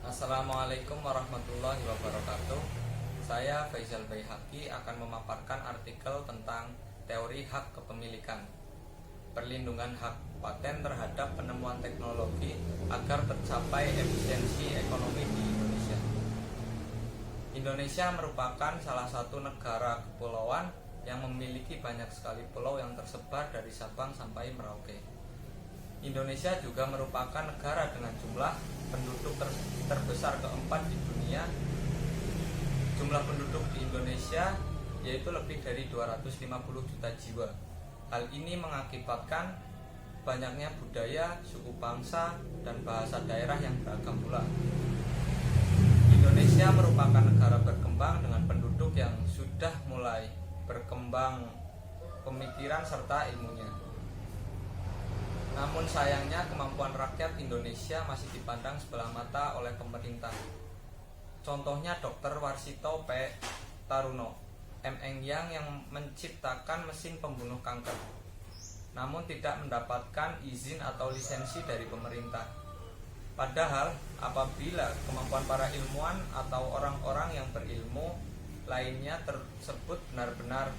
Assalamualaikum warahmatullahi wabarakatuh. Saya Faizal Baihaqi akan memaparkan artikel tentang teori hak kepemilikan, perlindungan hak paten terhadap penemuan teknologi agar tercapai efisiensi ekonomi di Indonesia. Indonesia merupakan salah satu negara kepulauan yang memiliki banyak sekali pulau yang tersebar dari Sabang sampai Merauke. Indonesia juga merupakan negara dengan jumlah penduduk terbesar keempat di dunia. Jumlah penduduk di Indonesia yaitu lebih dari 250 juta jiwa. Hal ini mengakibatkan banyaknya budaya, suku bangsa, dan bahasa daerah yang beragam pula. Indonesia merupakan negara berkembang dengan penduduk yang sudah mulai berkembang pemikiran serta ilmunya. Namun sayangnya kemampuan rakyat Indonesia masih dipandang sebelah mata oleh pemerintah. Contohnya Dr. Warsito P. Taruno, M.Eng yang menciptakan mesin pembunuh kanker, namun tidak mendapatkan izin atau lisensi dari pemerintah. Padahal apabila kemampuan para ilmuwan atau orang-orang yang berilmu lainnya tersebut benar-benar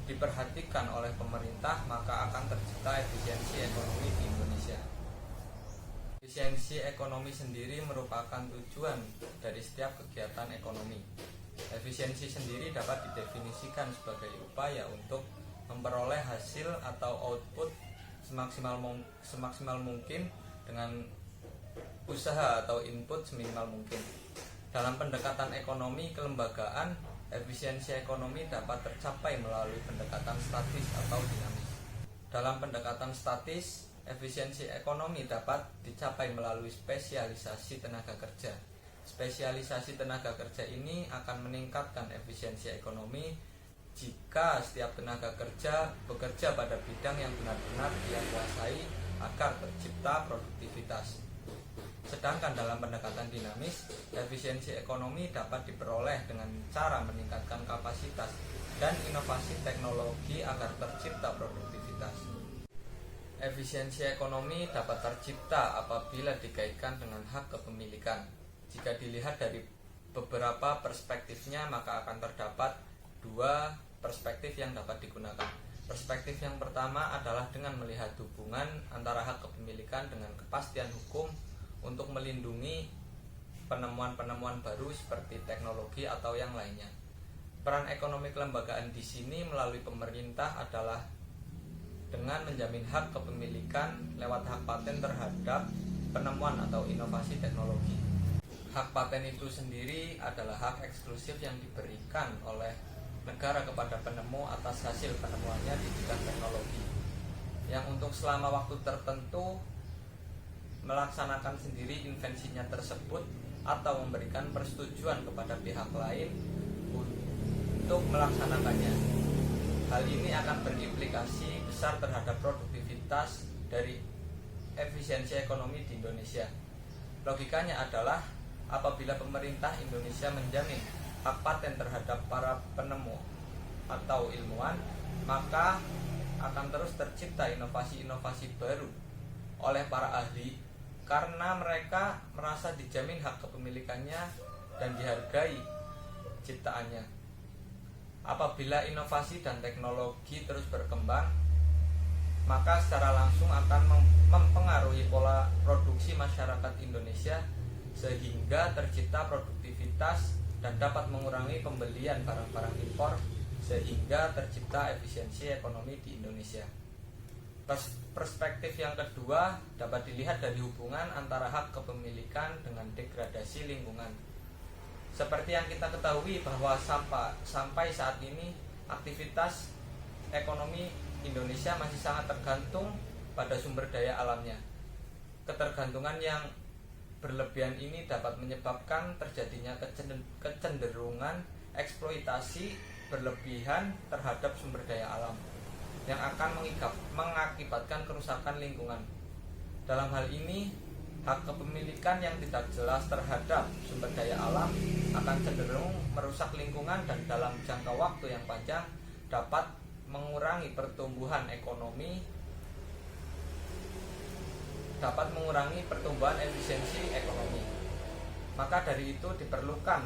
diperhatikan oleh pemerintah, maka akan tercipta efisiensi ekonomi di Indonesia. Efisiensi ekonomi sendiri merupakan tujuan dari setiap kegiatan ekonomi. Efisiensi sendiri dapat didefinisikan sebagai upaya untuk memperoleh hasil atau output semaksimal mungkin dengan usaha atau input seminimal mungkin. Dalam pendekatan ekonomi kelembagaan, efisiensi ekonomi dapat tercapai melalui pendekatan statis atau dinamis. Dalam pendekatan statis, efisiensi ekonomi dapat dicapai melalui spesialisasi tenaga kerja. Spesialisasi tenaga kerja ini akan meningkatkan efisiensi ekonomi jika setiap tenaga kerja bekerja pada bidang yang benar-benar dia kuasai agar tercipta produktivitas. Sedangkan dalam pendekatan dinamis, efisiensi ekonomi dapat diperoleh dengan cara meningkatkan kapasitas dan inovasi teknologi agar tercipta produktivitas. Efisiensi ekonomi dapat tercipta apabila dikaitkan dengan hak kepemilikan. Jika dilihat dari beberapa perspektifnya, maka akan terdapat dua perspektif yang dapat digunakan. Perspektif yang pertama adalah dengan melihat hubungan antara hak kepemilikan dengan kepastian hukum untuk melindungi penemuan-penemuan baru seperti teknologi atau yang lainnya. Peran ekonomi kelembagaan di sini melalui pemerintah adalah dengan menjamin hak kepemilikan lewat hak paten terhadap penemuan atau inovasi teknologi. Hak paten itu sendiri adalah hak eksklusif yang diberikan oleh negara kepada penemu atas hasil penemuannya di bidang teknologi, yang untuk selama waktu tertentu melaksanakan sendiri invensinya tersebut atau memberikan persetujuan kepada pihak lain untuk melaksanakannya. Hal ini akan berimplikasi besar terhadap produktivitas dari efisiensi ekonomi di Indonesia. Logikanya adalah apabila pemerintah Indonesia menjamin hak paten terhadap para penemu atau ilmuwan, maka akan terus tercipta inovasi-inovasi baru oleh para ahli karena mereka merasa dijamin hak kepemilikannya dan dihargai ciptaannya. Apabila inovasi dan teknologi terus berkembang, maka secara langsung akan mempengaruhi pola produksi masyarakat Indonesia sehingga tercipta produktivitas dan dapat mengurangi pembelian barang-barang impor sehingga tercipta efisiensi ekonomi di Indonesia. Perspektif yang kedua dapat dilihat dari hubungan antara hak kepemilikan dengan degradasi lingkungan. Seperti yang kita ketahui bahwa sampai saat ini aktivitas ekonomi Indonesia masih sangat tergantung pada sumber daya alamnya. Ketergantungan yang berlebihan ini dapat menyebabkan terjadinya kecenderungan eksploitasi berlebihan terhadap sumber daya alam yang akan mengakibatkan kerusakan lingkungan. Dalam hal ini, hak kepemilikan yang tidak jelas terhadap sumber daya alam akan cenderung merusak lingkungan dan dalam jangka waktu yang panjang dapat mengurangi pertumbuhan ekonomi dapat mengurangi pertumbuhan efisiensi ekonomi. Maka dari itu diperlukan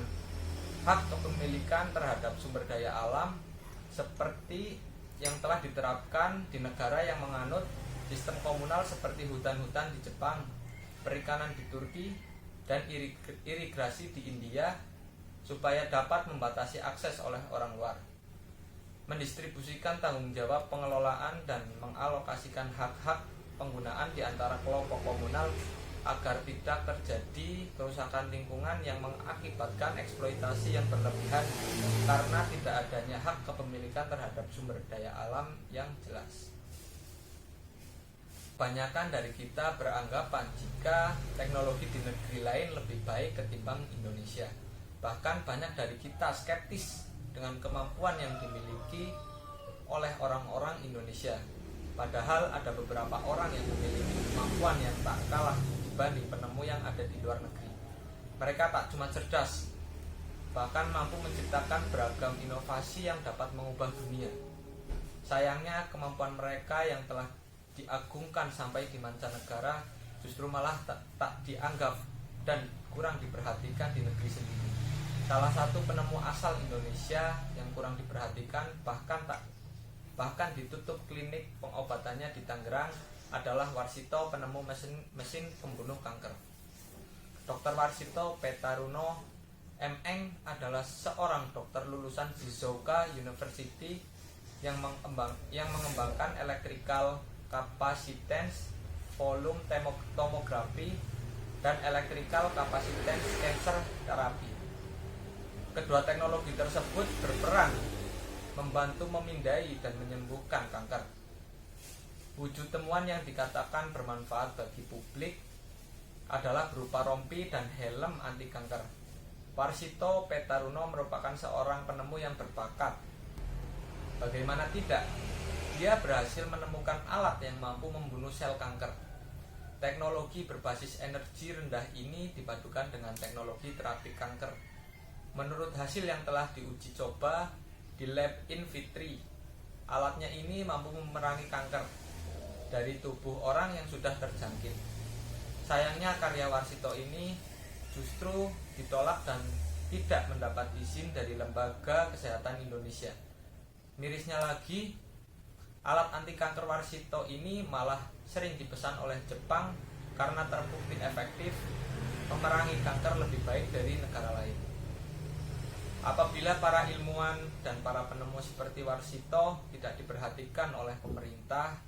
hak kepemilikan terhadap sumber daya alam seperti yang telah diterapkan di negara yang menganut sistem komunal seperti hutan-hutan di Jepang, perikanan di Turki, dan irigasi di India, supaya dapat membatasi akses oleh orang luar, mendistribusikan tanggung jawab pengelolaan dan mengalokasikan hak-hak penggunaan di antara kelompok komunal agar tidak terjadi kerusakan lingkungan yang mengakibatkan eksploitasi yang berlebihan karena tidak adanya hak kepemilikan terhadap sumber daya alam yang jelas. Kebanyakan dari kita beranggapan jika teknologi di negeri lain lebih baik ketimbang Indonesia. Bahkan banyak dari kita skeptis dengan kemampuan yang dimiliki oleh orang-orang Indonesia. Padahal ada beberapa orang yang memiliki kemampuan yang tak kalah dibanding penemu yang ada di luar negeri. Mereka tak cuma cerdas, bahkan mampu menciptakan beragam inovasi yang dapat mengubah dunia. Sayangnya kemampuan mereka yang telah diagungkan sampai di mancanegara justru malah tak dianggap dan kurang diperhatikan di negeri sendiri. Salah satu penemu asal Indonesia yang kurang diperhatikan bahkan ditutup klinik pengobatannya di Tangerang adalah Warsito, penemu mesin pembunuh kanker. Dr. Warsito P. Taruno M.Eng adalah seorang dokter lulusan Shizuoka University yang mengembangkan electrical capacitance volume tomography dan electrical capacitance cancer therapy. Kedua teknologi tersebut berperan membantu memindai dan menyembuhkan kanker. Wujud temuan yang dikatakan bermanfaat bagi publik adalah berupa rompi dan helm anti kanker. Warsito P. Taruno merupakan seorang penemu yang berbakat. Bagaimana tidak? Dia berhasil menemukan alat yang mampu membunuh sel kanker. Teknologi berbasis energi rendah ini dipadukan dengan teknologi terapi kanker. Menurut hasil yang telah diuji coba di lab in vitro, alatnya ini mampu memerangi kanker dari tubuh orang yang sudah terjangkit. Sayangnya karya Warsito ini justru ditolak dan tidak mendapat izin dari Lembaga Kesehatan Indonesia. Mirisnya lagi, alat anti kanker Warsito ini malah sering dipesan oleh Jepang karena terbukti efektif memerangi kanker lebih baik dari negara lain. Apabila para ilmuwan dan para penemu seperti Warsito tidak diperhatikan oleh pemerintah,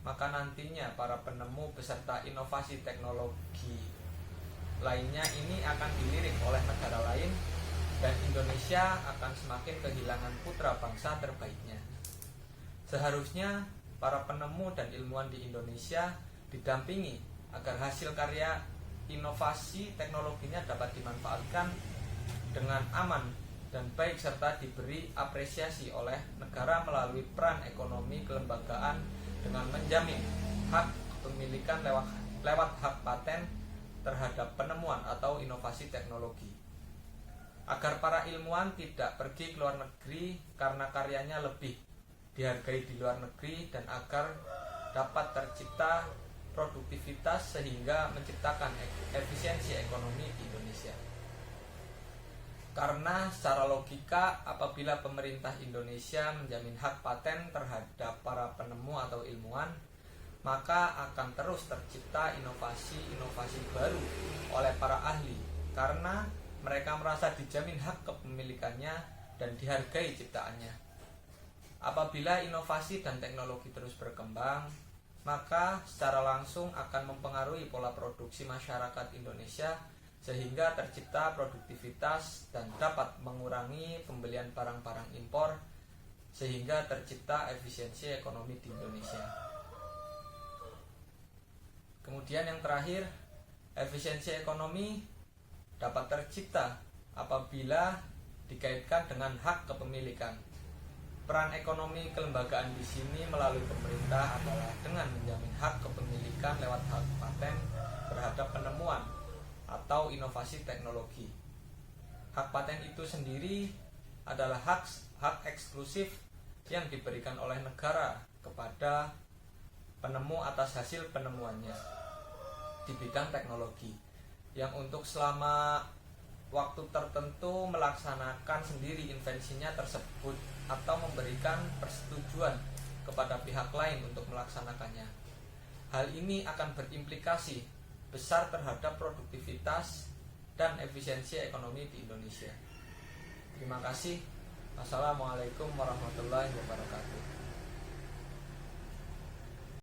maka nantinya para penemu beserta inovasi teknologi lainnya ini akan dilirik oleh negara lain dan Indonesia akan semakin kehilangan putra bangsa terbaiknya. Seharusnya para penemu dan ilmuwan di Indonesia didampingi agar hasil karya inovasi teknologinya dapat dimanfaatkan dengan aman dan baik serta diberi apresiasi oleh negara melalui peran ekonomi kelembagaan dengan menjamin hak kepemilikan lewat hak paten terhadap penemuan atau inovasi teknologi. Agar para ilmuwan tidak pergi ke luar negeri karena karyanya lebih dihargai di luar negeri dan agar dapat tercipta produktivitas sehingga menciptakan efisiensi ekonomi di Indonesia. Karena secara logika apabila pemerintah Indonesia menjamin hak paten terhadap para penemu atau ilmuwan, maka akan terus tercipta inovasi-inovasi baru oleh para ahli karena mereka merasa dijamin hak kepemilikannya dan dihargai ciptaannya. Apabila inovasi dan teknologi terus berkembang, maka secara langsung akan mempengaruhi pola produksi masyarakat Indonesia sehingga tercipta produktivitas dan dapat mengurangi pembelian barang-barang impor sehingga tercipta efisiensi ekonomi di Indonesia. Kemudian yang terakhir, efisiensi ekonomi dapat tercipta apabila dikaitkan dengan hak kepemilikan. Peran ekonomi kelembagaan di sini melalui pemerintah adalah dengan menjamin hak kepemilikan lewat hak paten terhadap penemuan atau inovasi teknologi. Hak paten itu sendiri adalah hak eksklusif yang diberikan oleh negara kepada penemu atas hasil penemuannya di bidang teknologi yang untuk selama waktu tertentu melaksanakan sendiri invensinya tersebut atau memberikan persetujuan kepada pihak lain untuk melaksanakannya. Hal ini akan berimplikasi besar terhadap produktivitas dan efisiensi ekonomi di Indonesia. Terima kasih. Wassalamualaikum warahmatullahi wabarakatuh.